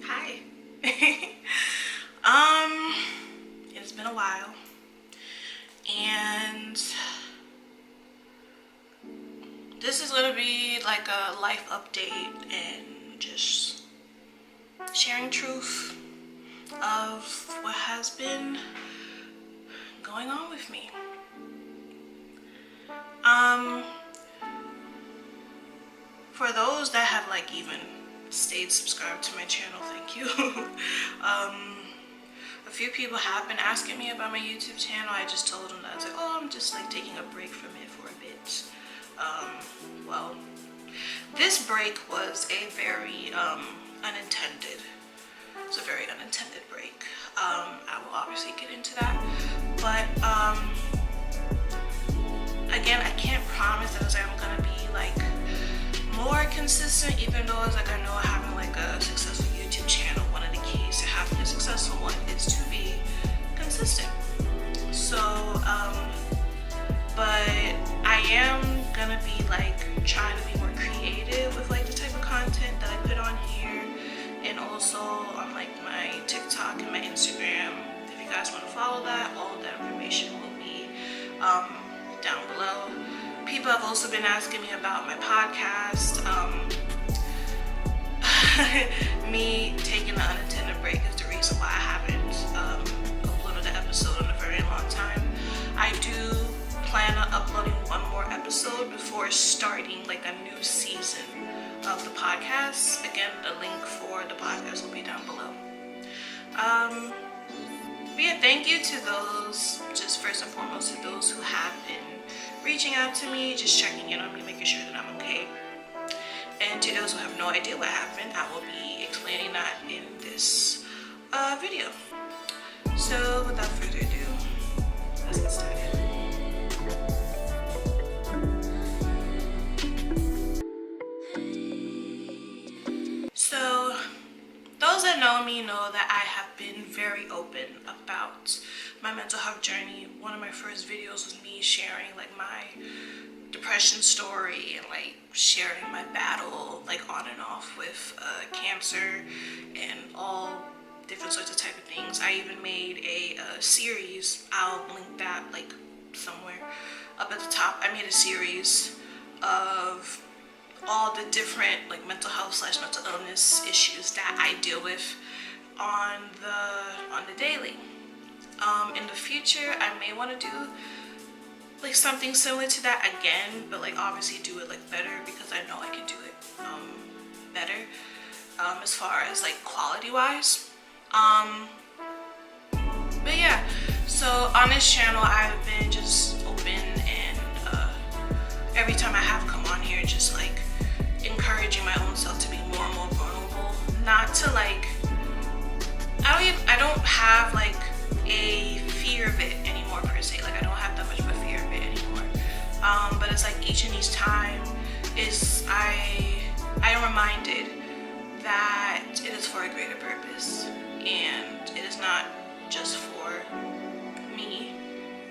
Hi. It's been a while, and this is gonna be like a life update and just sharing truth of what has been going on with me. For those that have like even stayed subscribed to my channel, thank you. A few people have been asking me about my YouTube channel. I just told them that I was like, oh, I'm just like taking a break from it for a bit. Well, this break was a very unintended. It's a very unintended break. I will obviously get into that, but again, I can't promise that I'm gonna be like more consistent, even though it's like I know having like a successful YouTube channel, one of the keys to having a successful one is to be consistent. So but I am gonna be like trying to be more creative with like the type of content that I put on here, and also on like my TikTok and my Instagram. If you guys want to follow that, all of that information will be down below. People have also been asking me about my podcast. Me taking the unintended break is the reason why I haven't uploaded an episode in a very long time. I do plan on uploading one more episode before starting like a new season of the podcast. Again, the link for the podcast will be down below. But yeah, thank you to those, just first and foremost, to those who have been reaching out to me, just checking in on me, making sure that I'm okay. And to those who have no idea what happened, I will be explaining that in this video. So without further ado, let's get started. So those that know me know that I have been very open about my mental health journey. One of my first videos was me sharing like my depression story and like sharing my battle like on and off with cancer and all different sorts of type of things. I even made a series. I'll link that like somewhere up at the top. I made a series of all the different like mental health / mental illness issues that I deal with on the daily. In the future, I may want to do like something similar to that again, but like obviously do it like better, because I know I can do it better as far as like quality wise. But yeah, so on this channel I've been just open, and every time I have come on here, just like encouraging my own self to be more and more vulnerable. Not to like, I don't have like a fear of it anymore per se. Like I don't have that much of a fear of it anymore. But it's like each and each time is I am reminded that it is for a greater purpose, and it is not just for me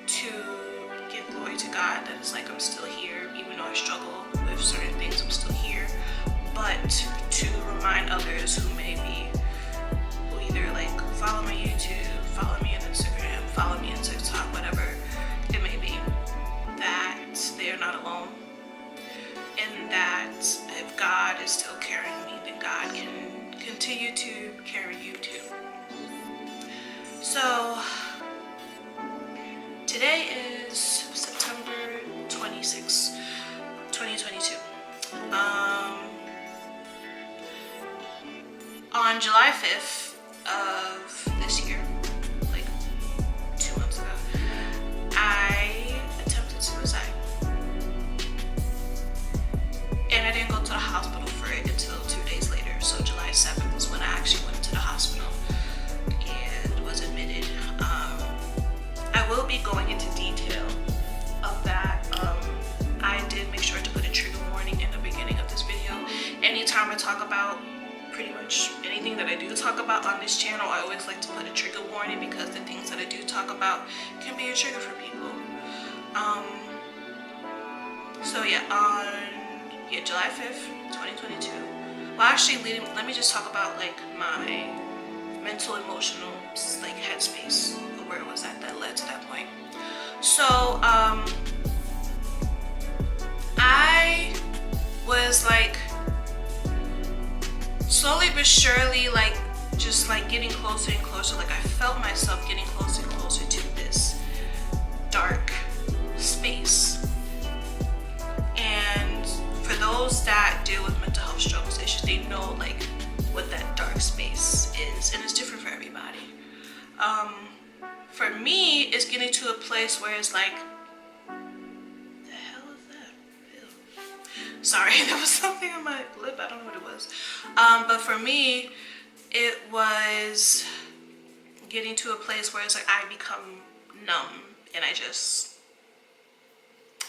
to give glory to God. That is like I'm still here, even though I struggle with certain things, I'm still here. But to remind others who maybe who either like follow my YouTube, follow me on Instagram, follow me on TikTok, whatever it may be, that they are not alone, and that if God is still carrying me, then God can continue to carry you too. So today is September 26, 2022. On July 5th of this year, like 2 months ago, I attempted suicide. And I didn't go to the hospital for it until 2 days later. So July 7th is when I actually went to the hospital and was admitted. I will be going into detail of that. I did make sure to put a trigger warning in the beginning of this video. Anytime I talk about pretty much anything that I do talk about on this channel, I always like to put a trigger warning, because the things that I do talk about can be a trigger for people. So yeah, on July 5th, 2022, Well, actually, let me just talk about like my mental, emotional, like headspace, where it was at that led to that point. So, I was like slowly but surely, like just like getting closer and closer. Like I felt myself getting closer and closer to this dark space. And for those that deal with mental health struggles issues, they know like what that dark space is, and it's different for everybody. For me, it's getting to a place where it's like, the hell is that? Ew. Sorry, there was something on my lip. I don't know what it was. But for me, it was getting to a place where it's like I become numb and I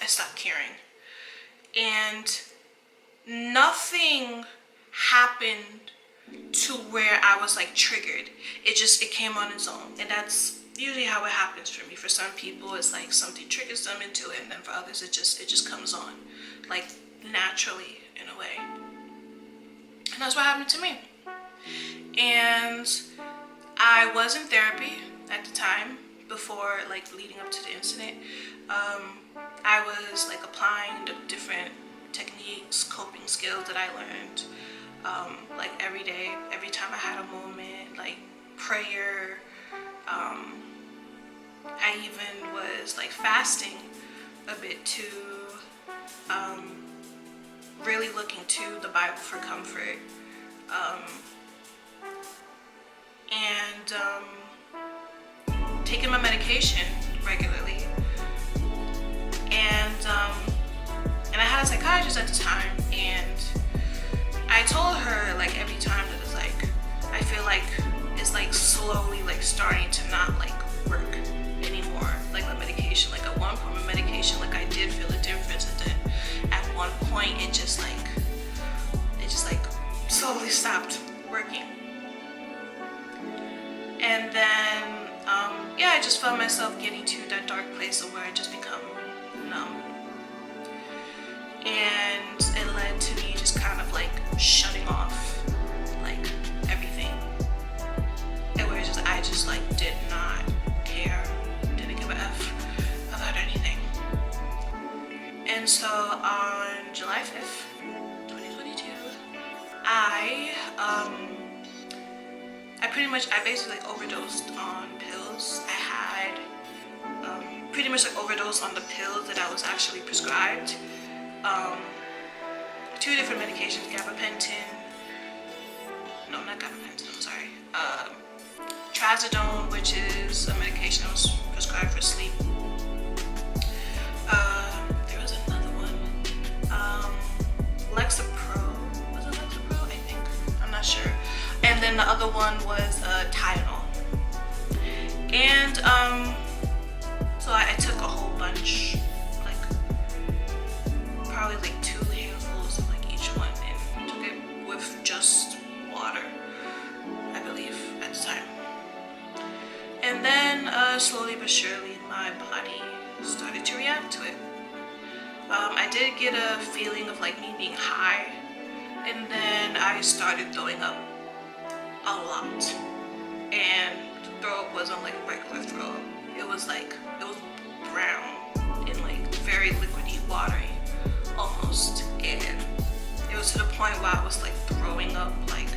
stop caring. And nothing happened to where I was like triggered. It came on its own. And that's usually how it happens for me. For some people, it's like something triggers them into it, and then for others, it just comes on, like naturally in a way. And that's what happened to me. And I was in therapy at the time, before like leading up to the incident. I was like applying the different techniques, coping skills that I learned, like every day, every time I had a moment, like prayer. I even was like fasting a bit to really looking to the Bible for comfort, and taking my medication regularly. And I had a psychiatrist at the time, and I told her like every time that it's like I feel like it's like slowly like starting to not like work anymore, like the medication. Like at one point my medication, like I did feel a difference, and then at one point it just like slowly stopped working. And then I just felt myself getting to that dark place of where I just become numb. And it led to me just kind of like shutting off like everything. And where I just like did not care, didn't give a F about anything. And so on July 5th, 2022, I basically like overdosed on pills. I had pretty much like overdosed on the pills that I was actually prescribed. 2 different medications, gabapentin. No, not gabapentin, I'm sorry. Trazodone, which is a medication that was prescribed for sleep. There was another one. Lexapro. Was it Lexapro? I think. I'm not sure. And then the other one was Tylenol. And so I took a whole bunch, like probably like 2 handfuls of like each one, and took it with just water, I believe, at the time. And then slowly but surely my body started to react to it. I did get a feeling of like me being high, and then I started throwing up a lot. And the throw up wasn't like regular throw up. It was brown and like very liquidy, watery almost. And it was to the point where I was like throwing up like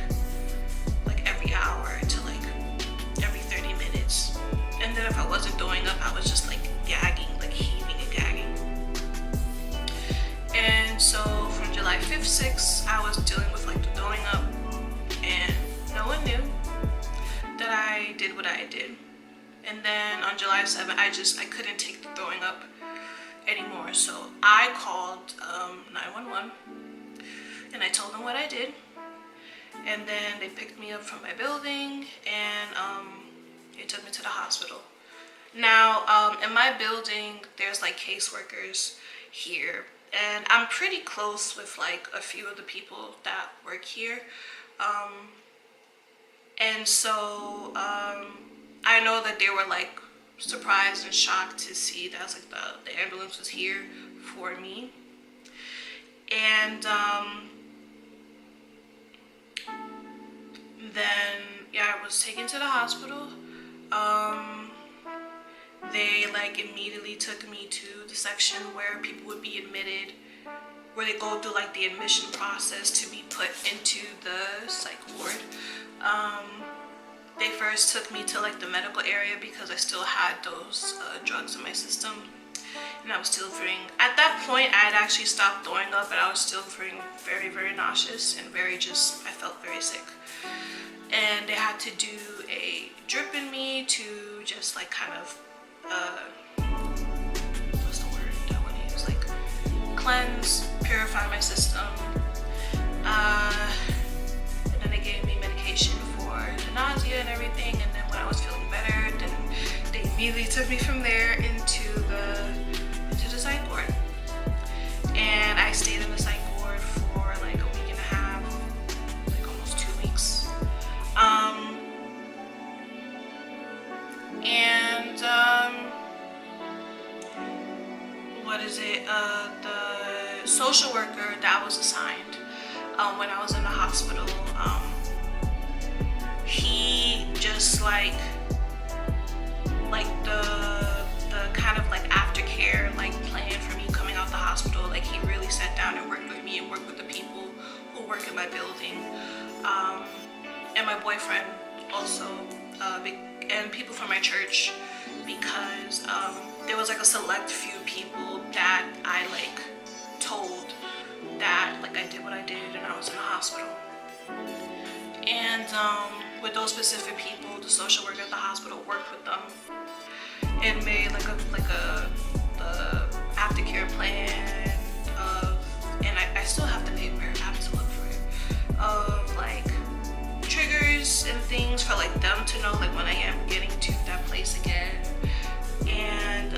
every hour to like every 30 minutes. And then if I wasn't throwing up, I was just like gagging, like heaving and gagging. And so from July 5th, 6th, I was dealing with like the throwing up, and no one knew that I did what I did. And then on July 7th, I couldn't take the throwing up anymore. So I called 911, and I told them what I did. And then they picked me up from my building, and they took me to the hospital. Now, in my building, there's like caseworkers here, and I'm pretty close with like a few of the people that work here. And so I know that they were like surprised and shocked to see that was like the ambulance was here for me. And Then yeah, I was taken to the hospital. They like immediately took me to the section where people would be admitted, where they go through like the admission process to be put into the psych ward. They first took me to like the medical area because I still had those drugs in my system, and I was still feeling, at that point I had actually stopped throwing up, but I was still feeling very, very nauseous and I felt very sick. And they had to do a drip in me to just like kind of what's the word that I want to use, like cleanse, purify my system. And then they gave me medication for the nausea and everything, and then when I was feeling better, then they immediately took me from there into the psych ward. And I stayed in the psych ward for like a week and a half, like almost 2 weeks. The social worker that was assigned when I was in the hospital, he just like the kind of like aftercare like plan for me coming out the hospital. Like he really sat down and worked with me and worked with the people who work in my building, and my boyfriend also, and people from my church, because there was like a select few people that I like told that like I did what I did and I was in the hospital. And with those specific people, the social worker at the hospital worked with them and made like the aftercare plan of, and I still have the paper, I have to look for it, of like triggers and things for like them to know like when I am getting to that place again, and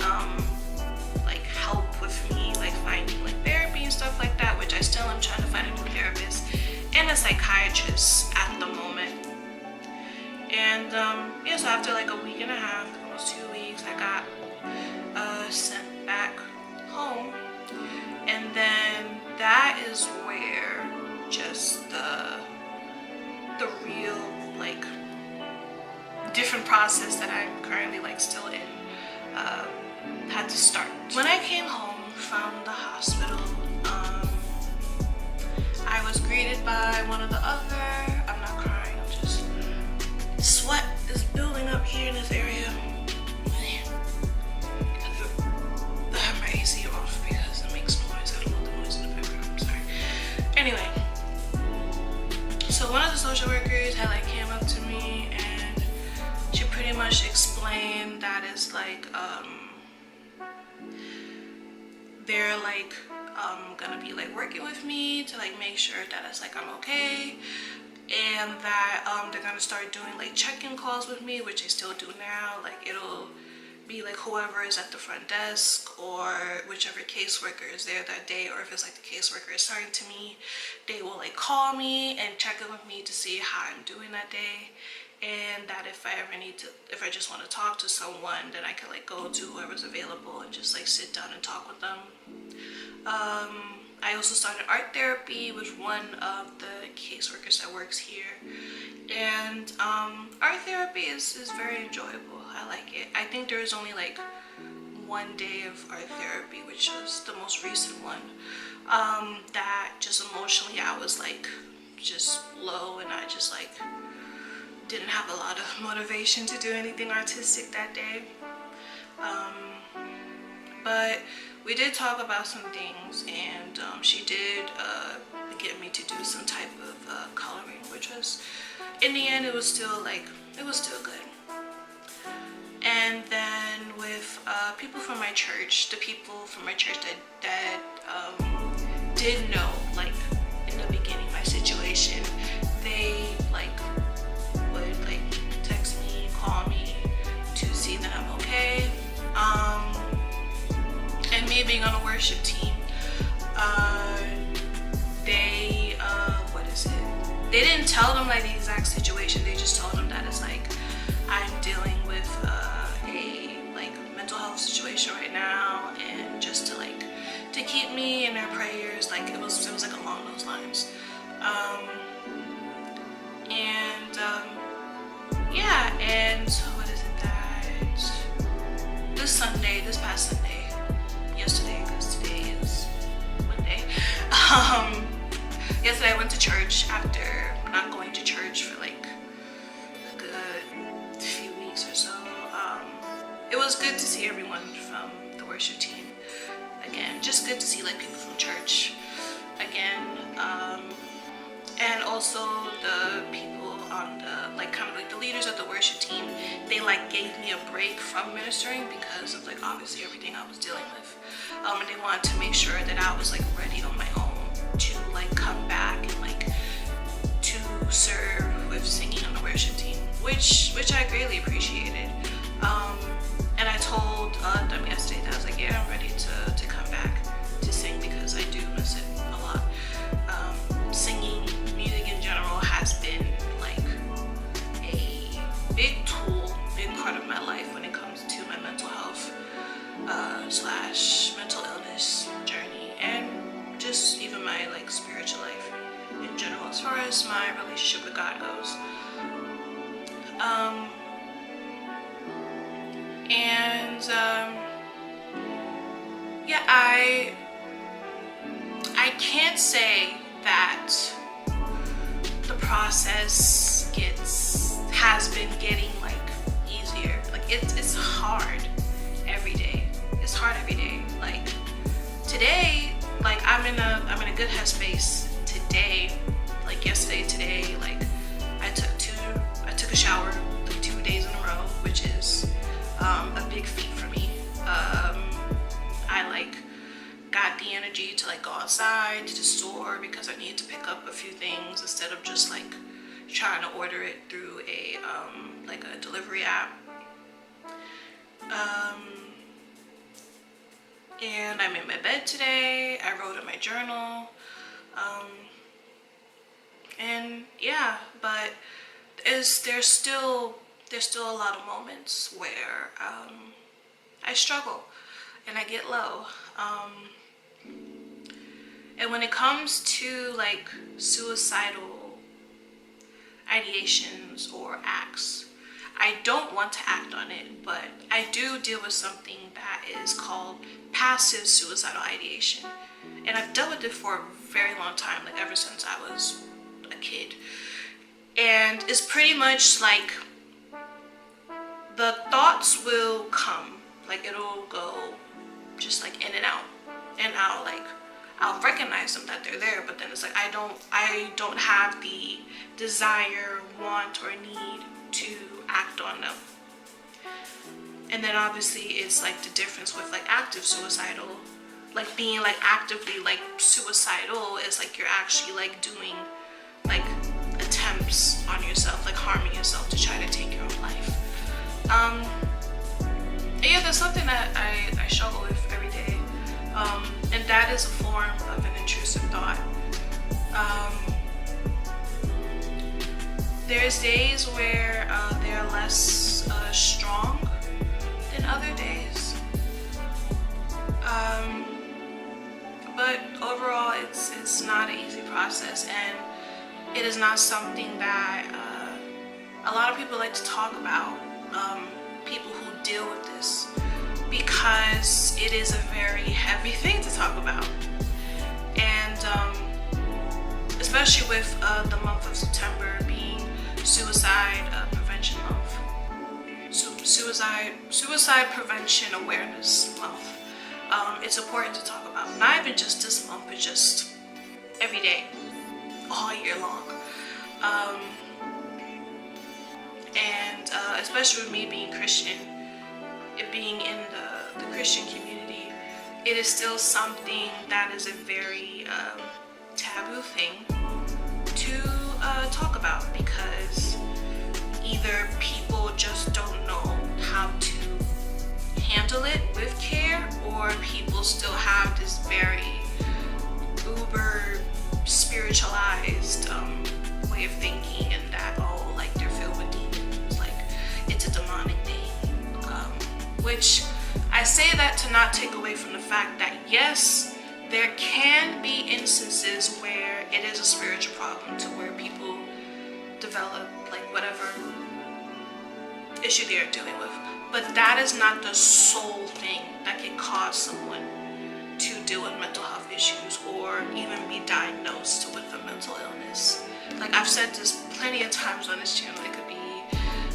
like help with me like finding like therapy and stuff like that, which I still am trying to find a new therapist and a psychiatrist at the moment. And yeah, so after like a week and a half, almost 2 weeks, I got sent back home. And then that is where just the real like different process that I'm currently like still in had to start. When I came home from the hospital, I was greeted by one of the other, I'm not crying, I'm just, sweat is building up here in this area. I have my AC off because it makes noise. I don't know the noise in the background, I'm sorry. Anyway, so one of the social workers had like came up to me and she pretty much explained that it's like they're like gonna be like working with me to like make sure that it's like I'm okay, and that they're gonna start doing like check-in calls with me, which they still do now. Like it'll be like whoever is at the front desk or whichever caseworker is there that day, or if it's like the caseworker assigned to me, they will like call me and check in with me to see how I'm doing that day. And that if I just want to talk to someone, then I can like go to whoever's available and just like sit down and talk with them. I also started art therapy with one of the caseworkers that works here, and art therapy is very enjoyable. I like it. I think there is only like 1 day of art therapy, which was the most recent one, that just emotionally I was like just low, and I just like didn't have a lot of motivation to do anything artistic that day. But we did talk about some things, and she did get me to do some type of coloring, which was, in the end, it was still good. And then with people from my church, the people from my church that did know, like in the beginning, my situation, they like would like text me, call me to see that I'm okay. And me being on a worship team, they didn't tell them like the exact situation. They just told them that it's like I'm dealing with a like mental health situation right now, and just to keep me in their prayers. Like it was like along those lines. And yeah, and what is it that this past Sunday, yesterday, because today is Monday, yesterday I went to church after not going to church for like a good few weeks or so. It was good to see everyone from the worship team again. Just good to see like people from church again. And also the people on the like kind of like the leaders of the worship team, they like gave me a break from ministering because of like obviously everything I was dealing with. And they wanted to make sure that I was like ready on my own to like come back and like to serve with singing on the worship team, which I greatly appreciated. And I told them yesterday that I was like, yeah, I'm ready to come back to sing because I do miss it a lot. Singing, music in general has been like a big tool, big part of my life when it comes to my mental health / mental illness journey, and just even my like spiritual life in general as far as my relationship with God goes. Yeah, I can't say that the process has been getting like easier. Like it's hard every day. It's hard every day. Like today, like I'm in a good headspace today. Like yesterday, today, like I took a shower like 2 days in a row, which is a big feat for me. I like got the energy to like go outside to the store because I needed to pick up a few things instead of just like trying to order it through a like a delivery app. And I'm in my bed today. I wrote in my journal. And yeah, but there's still a lot of moments where I struggle and I get low. And when it comes to like suicidal ideations or acts, I don't want to act on it, but I do deal with something that is called passive suicidal ideation. And I've dealt with it for a very long time, like ever since I was a kid. And it's pretty much like the thoughts will come, like it'll go just like in and out, and I'll recognize them that they're there, but then it's like I don't have the desire, want, or need to act on them. And then obviously it's like the difference with like active suicidal, like being like actively like suicidal is like you're actually like doing like attempts on yourself, like harming yourself to try to take your own life. Yeah, that's something that I struggle with every day. And that is a form of an intrusive thought. There's days where they're less strong than other days. But overall, it's not an easy process, and it is not something that a lot of people like to talk about. People who deal with this, because it is a very heavy thing to talk about, and especially with the month of September being Suicide Prevention Month, Suicide Prevention Awareness Month. It's important to talk about, not even just this month, but just every day, all year long. And especially with me being Christian, it being in the Christian community, it is still something that is a very taboo thing to talk about, because either people just don't know how to handle it with care, or people still have this very uber spiritualized way of thinking, and that like they're filled with demons, like it's a demonic thing. Which I say that to not take away from the fact that yes, there can be instances where it is a spiritual problem to where people develop like whatever issue they're dealing with. But that is not the sole thing that can cause someone to deal with mental health issues or even be diagnosed with a mental illness. Like I've said this plenty of times on this channel, it could be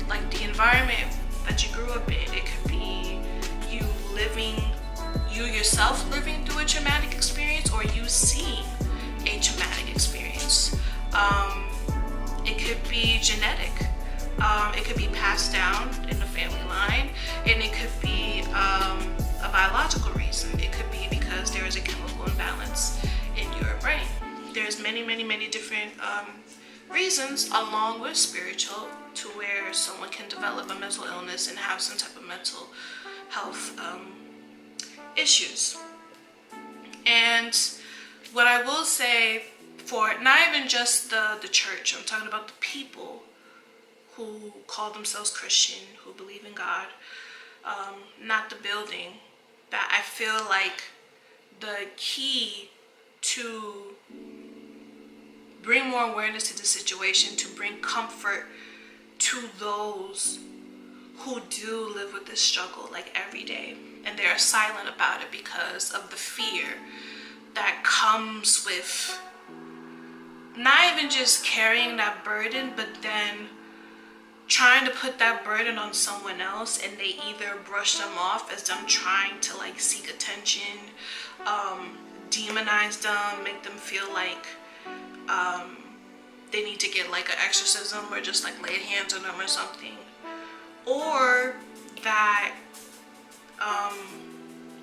like the environment that you grew up in, it could be you yourself living through a traumatic experience or you seeing a traumatic experience. It could be genetic. It could be passed down in the family line, and it could be a biological reason. It could be because there is a chemical imbalance in your brain. There's many different reasons, along with spiritual, to where someone can develop a mental illness and have some type of mental health issues. And what I will say, for not even just the church, I'm talking about the people who call themselves Christian, who believe in God, not the building, that I feel like the key to bring more awareness to the situation, to bring comfort to those who do live with this struggle like every day, and they're silent about it because of the fear that comes with not even just carrying that burden, but then trying to put that burden on someone else, and they either brush them off as them trying to like seek attention, demonize them, make them feel like they need to get like an exorcism or just like lay hands on them or something, or that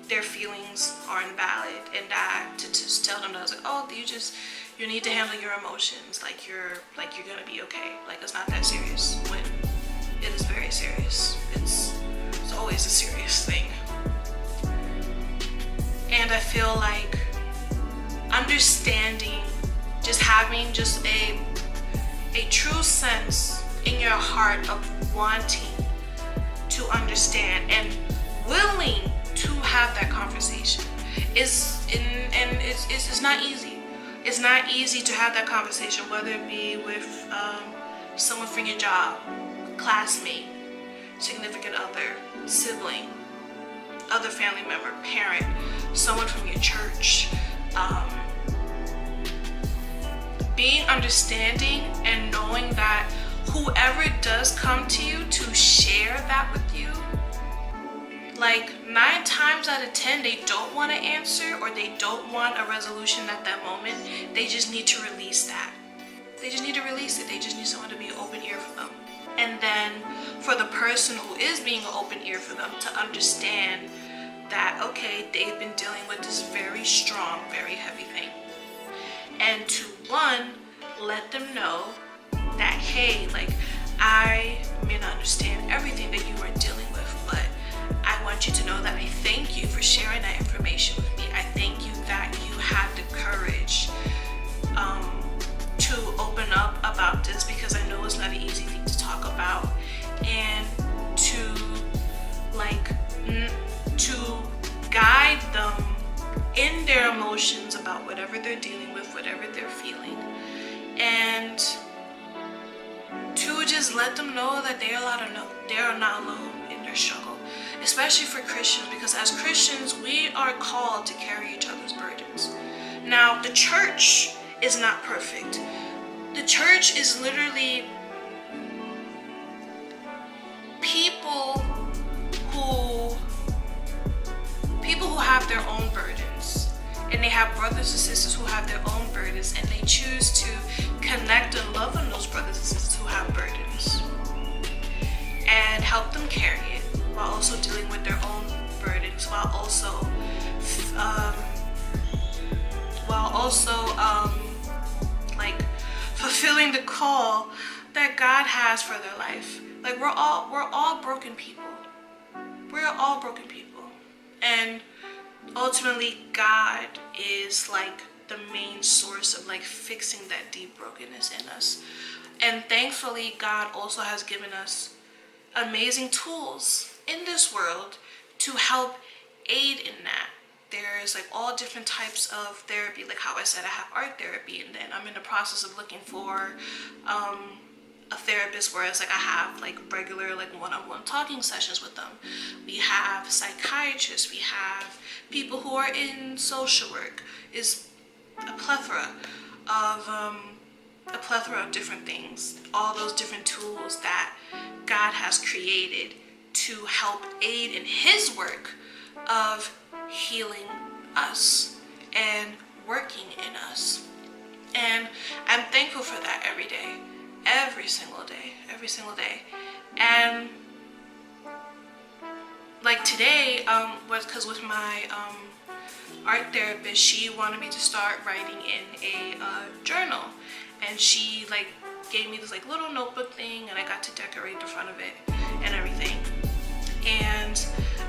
their feelings are invalid, and that to just tell them that it's like, oh, you need to handle your emotions, like you're gonna be okay, like it's not that serious, when it is very serious. It's always a serious thing. And I feel like understanding, just having just a true sense in your heart of wanting to understand and willing to have that conversation it's not easy. It's not easy to have that conversation, whether it be with someone from your job, classmate, significant other, sibling, other family member, parent, someone from your church. Being understanding and knowing that whoever does come to you to share that with you, like 9 times out of 10, they don't want to answer or they don't want a resolution at that moment. They just need to release that. They just need to release it. They just need someone to be an open ear for them. And then for the person who is being an open ear for them to understand that, okay, they've been dealing with this very strong, very heavy thing. And to let them know that, hey, like, I may not understand everything that you are dealing with, but I want you to know that I thank you for sharing that information with me. I thank you that you had the courage to open up about this, because I know it's not an easy thing to talk about, and to guide them in their emotions about whatever they're dealing with, whatever they're feeling, and to just let them know that they are not alone in their struggle, especially for Christians, because as Christians, we are called to carry each other's burdens. Now, the church is not perfect. The church is literally people who have their own burdens, and they have brothers and sisters who have their own burdens, and they choose to connect and love on those brothers and sisters who have burdens and help them carry it, while also dealing with their own burdens, while also like fulfilling the call that God has for their life. Like we're all broken people. We're all broken people. And ultimately God is like the main source of like fixing that deep brokenness in us. And thankfully God also has given us amazing tools in this world to help aid in that. There's like all different types of therapy, like how I said I have art therapy, and then I'm in the process of looking for a therapist, whereas like I have like regular like one-on-one talking sessions with them. We have psychiatrists, we have people who are in social work. Is a plethora of different things, all those different tools that God has created to help aid in his work of healing us and working in us. And I'm thankful for that every day, every single day. And like today, because with my art therapist, she wanted me to start writing in a journal, and she like gave me this like little notebook thing, and I got to decorate the front of it and everything. And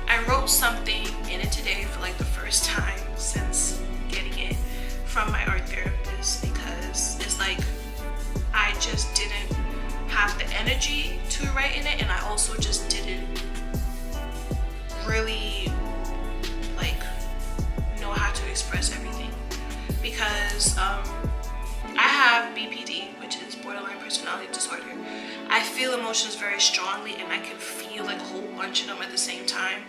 I wrote something in it today for like the first time since getting it from my art therapist, because it's like I just didn't have the energy to write in it, and I also just didn't really like know how to express everything, because I have BPD, which is borderline personality disorder. I feel emotions very strongly, and I can feel like a whole bunch of them at the same time,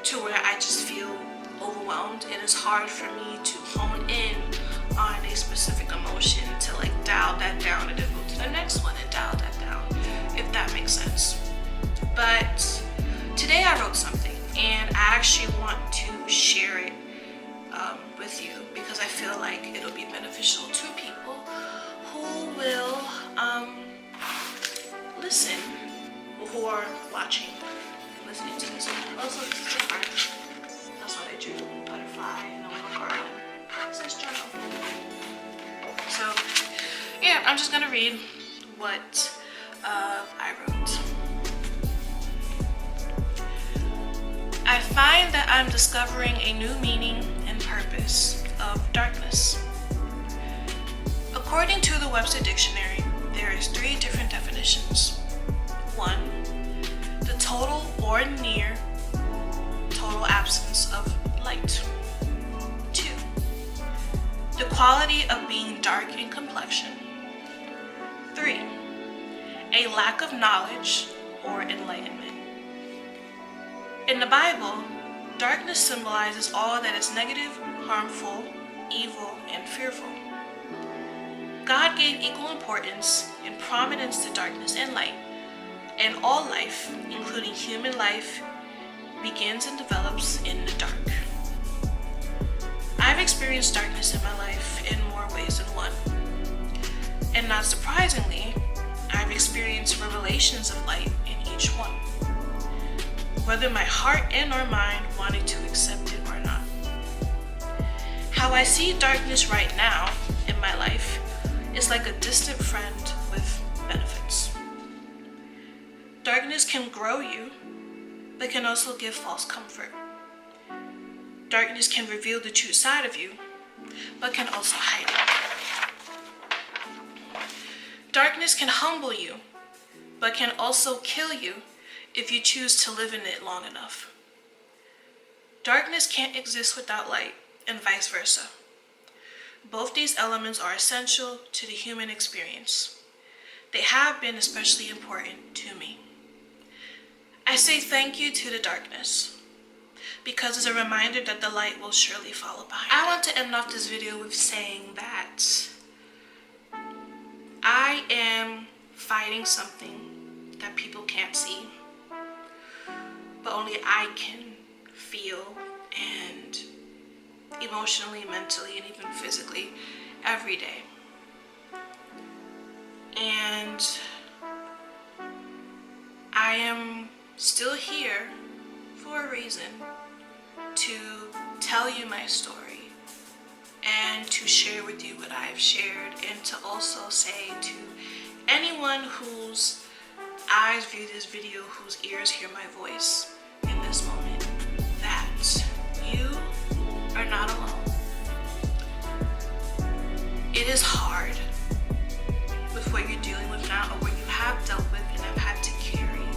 to where I just feel overwhelmed, and it's hard for me to hone in on a specific emotion to like dial that down and then go to the next one and dial that down, if that makes sense. But today I wrote something, and I actually want to share it with you, because I feel like it'll be beneficial to people who will listen, who are watching and listening to this. Also, this is a art. That's what I drew, butterfly and a little garden. It says journal. So yeah, I'm just gonna read what I wrote. I find that I'm discovering a new meaning and purpose of darkness. According to the Webster Dictionary, there is 3 different definitions. 1, the total or near total absence of light. 2, the quality of being dark in complexion. 3, a lack of knowledge or enlightenment. In the Bible, darkness symbolizes all that is negative, harmful, evil, and fearful. God gave equal importance and prominence to darkness and light, and all life, including human life, begins and develops in the dark. I've experienced darkness in my life in more ways than one. And not surprisingly, I've experienced revelations of light in each one, whether my heart and or mind wanted to accept it or not. How I see darkness right now in my life is like a distant friend with benefits. Darkness can grow you, but can also give false comfort. Darkness can reveal the true side of you, but can also hide it. Darkness can humble you, but can also kill you if you choose to live in it long enough. Darkness can't exist without light, and vice versa. Both these elements are essential to the human experience. They have been especially important to me. I say thank you to the darkness, because it's a reminder that the light will surely follow behind. I want to end off this video with saying that I am fighting something that people can't see, but only I can feel, and emotionally, mentally, and even physically every day. And I am still here for a reason, to tell you my story and to share with you what I've shared, and to also say to anyone whose eyes view this video, whose ears hear my voice in this moment, that you are not alone. It is hard with what you're dealing with now, or what you have dealt with and have had to carry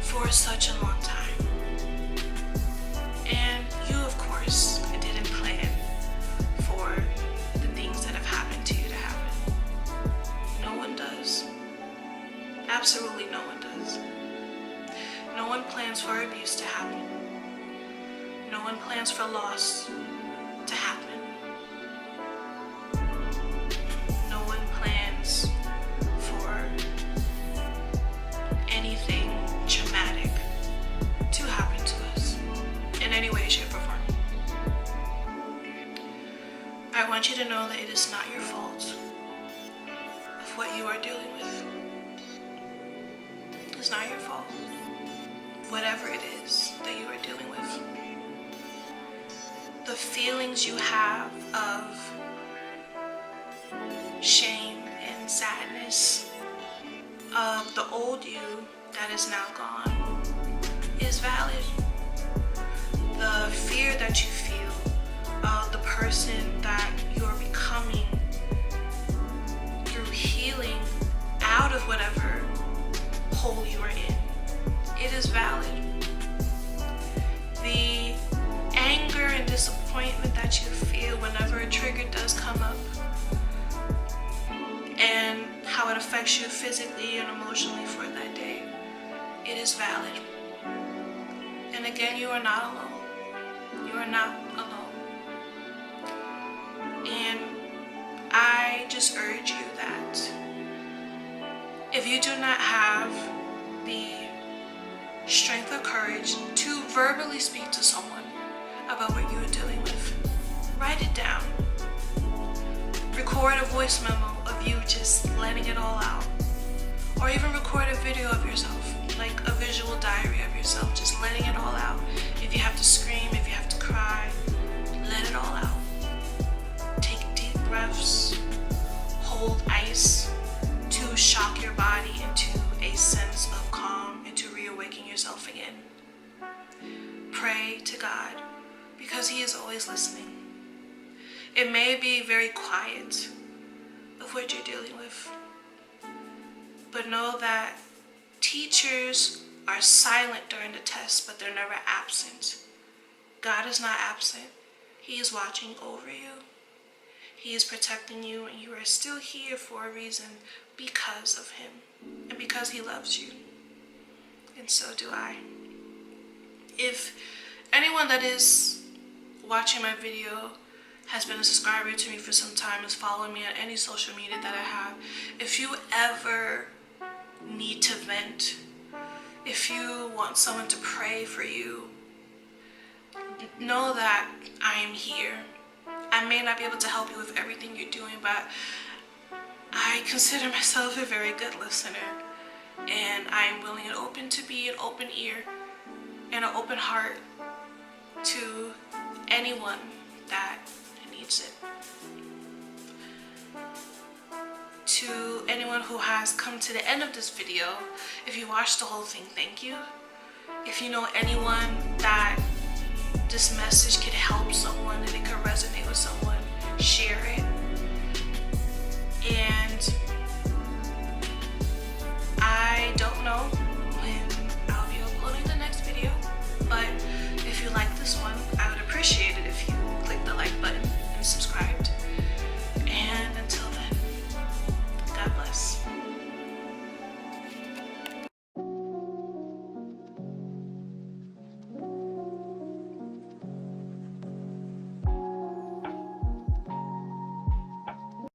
for such a long time. And you, of course, didn't plan for the things that have happened to you to happen. No one does. one plans for loss to happen. No one plans for anything traumatic to happen to us in any way, shape, or form. I want you to know that it is not your fault of what you are dealing with. It's not your fault. Whatever it is that you are dealing with. The feelings you have of shame and sadness of the old you that is now gone is valid. The fear that you feel of the person that you're becoming through healing out of whatever hole you are in, it is valid. The anger and disappointment that you feel whenever a trigger does come up, and how it affects you physically and emotionally for that day, it is valid. And again, you are not alone. You are not alone. And I just urge you that if you do not have the strength or courage to verbally speak to someone about what you are dealing with, write it down. Record a voice memo of you just letting it all out. Or even record a video of yourself, like a visual diary of yourself, just letting it all out. If you have to scream, if you have to cry, let it all out. Take deep breaths, hold ice to shock your body into a sense of calm and to reawaken yourself again. Pray to God, because He is always listening. It may be very quiet of what you're dealing with, but know that teachers are silent during the test, but they're never absent. God is not absent. He is watching over you. He is protecting you, and you are still here for a reason, because of Him and because He loves you. And so do I. If anyone that is watching my video has been a subscriber to me for some time, is following me on any social media that I have, if you ever need to vent, if you want someone to pray for you, know that I am here. I may not be able to help you with everything you're doing, but I consider myself a very good listener, and I am willing and open to be an open ear and an open heart to anyone that needs it. To anyone who has come to the end of this video, if you watched the whole thing, thank you. If you know anyone that this message could help someone, that it could resonate with someone, share it. And I don't know